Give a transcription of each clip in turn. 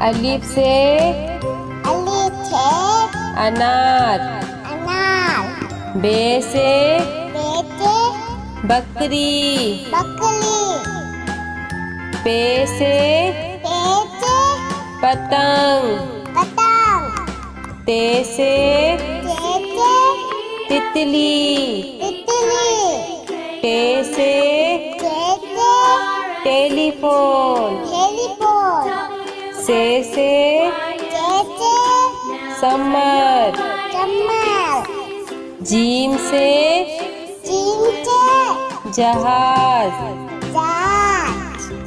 अलिफ से अनार। बे से बकरी। पे से पतंग। ते से तितली। टे से टेलीफोन। से समर। जीम से जहाज।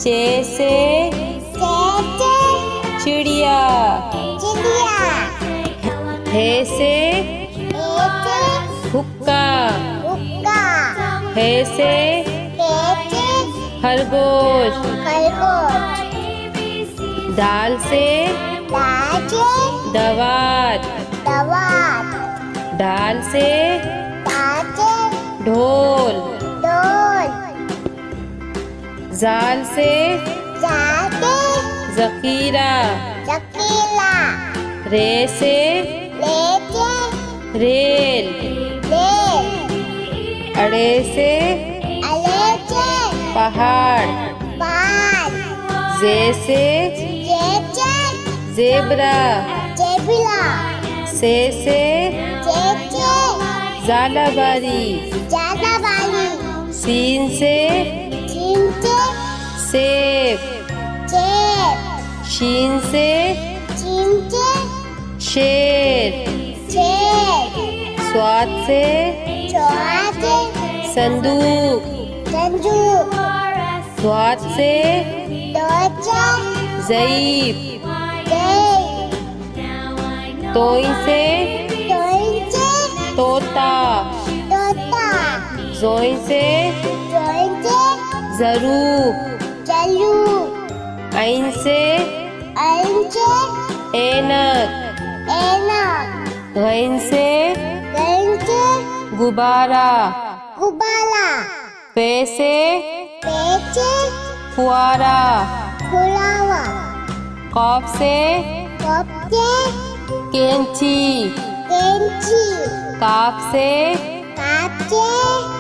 चे से चिड़िया। हे से हुक्का। हे से खरगोश। दाल से दवात। दाल से ढोल। जाल से जखीरा। रे से रेल। अड़े से पहाड़। जे से जेबरा। से ज़ालाबारी। सीन से सेब। शीन से शेर। स्वाद से संदूक। स्वाद से ज़ईफ। तोई से तोता। जोई से ज़रूफ। ऐन से ऐनक। गैन से गुब्बारा। पे से फुआरा। कॉफ से कैंची। काफ से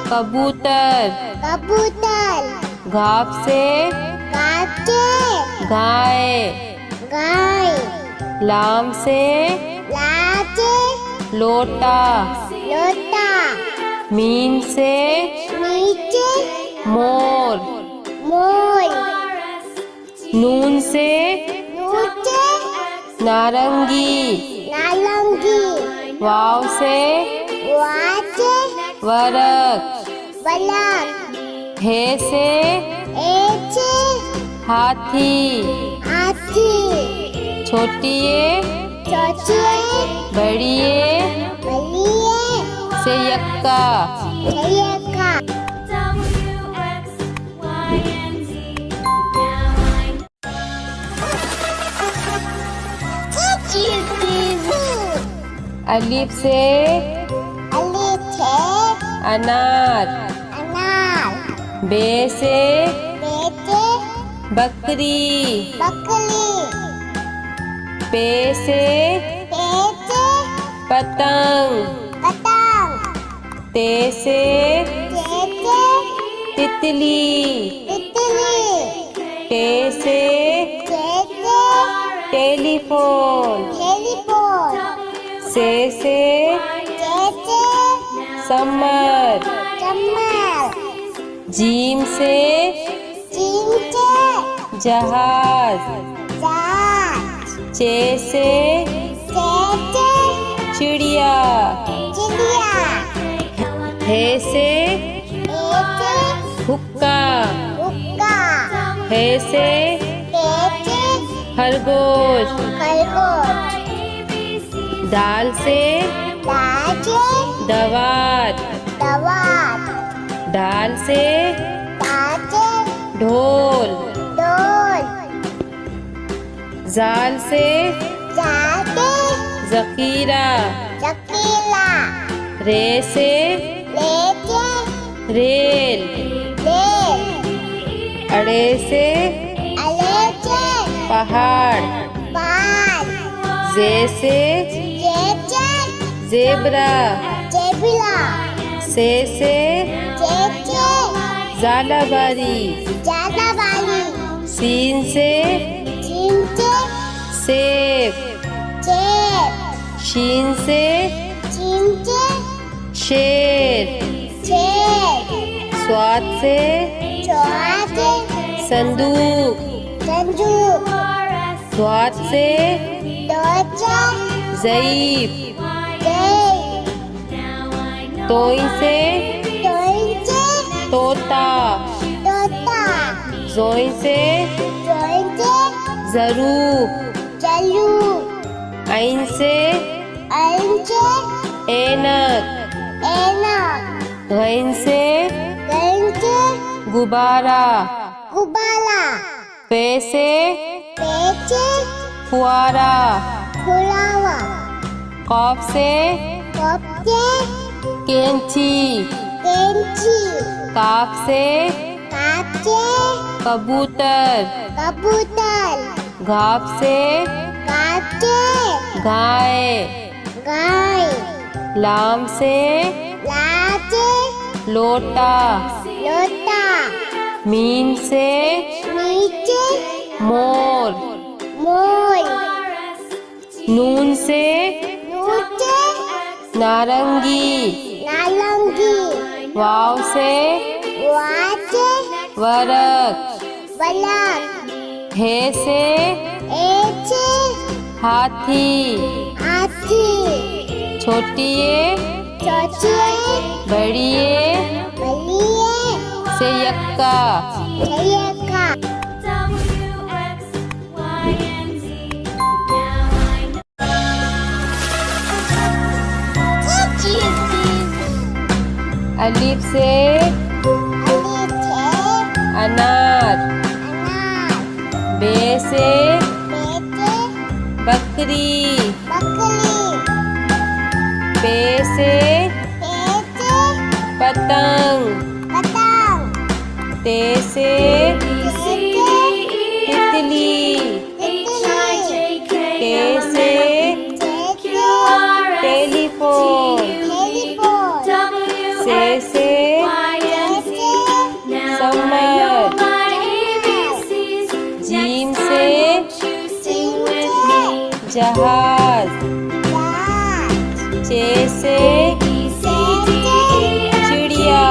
कबूतर। घाफ से गाय। लाम से लोटा। मीम से मोर। नून से नारंगी। वाव से वरक। हे से हाथी। छोटिए बड़िए से यक्का। अलिफ से अनार। बे से बकरी। पे से पतंग। ते से तितली। टे से टेलीफोन। से समर। जीम से जहाज। चे से चिड़िया। हे से हुक्का। हे से खरगोश। दाल से दवात। दाल से ढोल। जाल से जखीरा। रे से रेल। अड़े से पहाड़। बाल जे से जेब्रा जेबिला से झालाबारी जालाबाली सीन से चिंचे सेब चेप शीन से चिंचे शेर चेप स्वाद से चौहाते संदूक संजू स्वाद से दोचा ज़ईफ जय तोई से तोइंचे तोता तोता जोई से जोइंचे ज़रूफ चलू ऐन से अंचे ऐनक एना गैन से गंचे गुब्बारा गुबाला पे से पेचे फुआरा फुलावा कॉफ से कपचे कैंची केंची काफ से काचे कबूतर कबूतर घाप से काचे गाय गाय लाम से लाचे लोटा लोटा मीम से नीचे मोर मोर नून से नूचे नारंगी नालंगी वाव से वाचे वरक बलक हे से एचे हाथी हाथी छोटिए चौचिए बड़िए बलिए से यक्का जयका अलिफ से अनार बे से बकरी पे से पतंग ते से तितली के से टेलीफोन से सम्मत जीम से जहाज चे से चिड़िया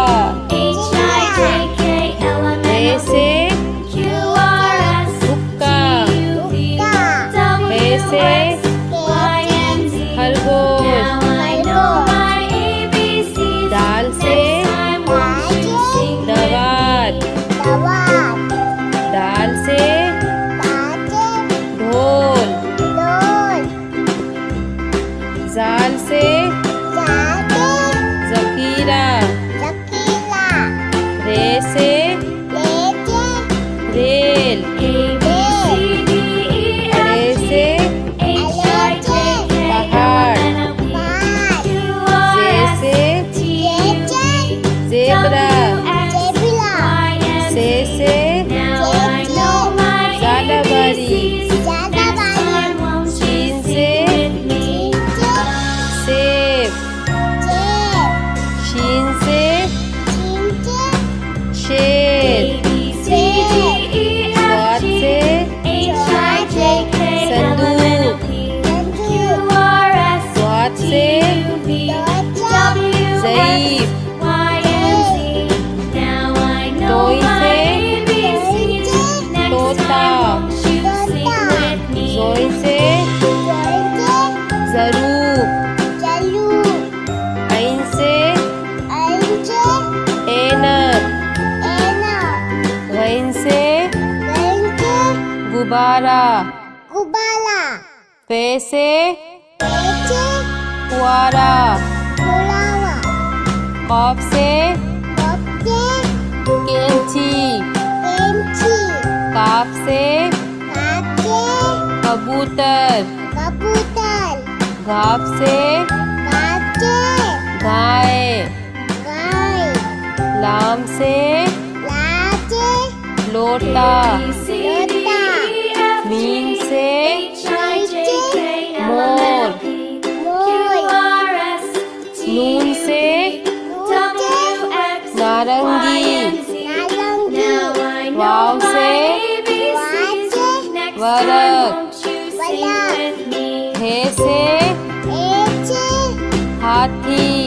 ए से हुक्का हे से खरगोश दाल से दवात दाल से ढोल जाल से जखीरा रे से रेल अरे से पहाड़ जे से जेब्रा से झालाबारी शीन से सेब शीन से शेर स्वाद से संदूक स्वाद से ज़ईफ तोई से तोता जोई से ज़रूफ ऐन से ऐनक गैन से गुब्बारा पे से फुआरा कॉफ से कैंची काफ से कबूतर घाप से गाय लाम से लोटा मीम से नारंगी। नारंगी। वाव से वरक। हे से हाथी।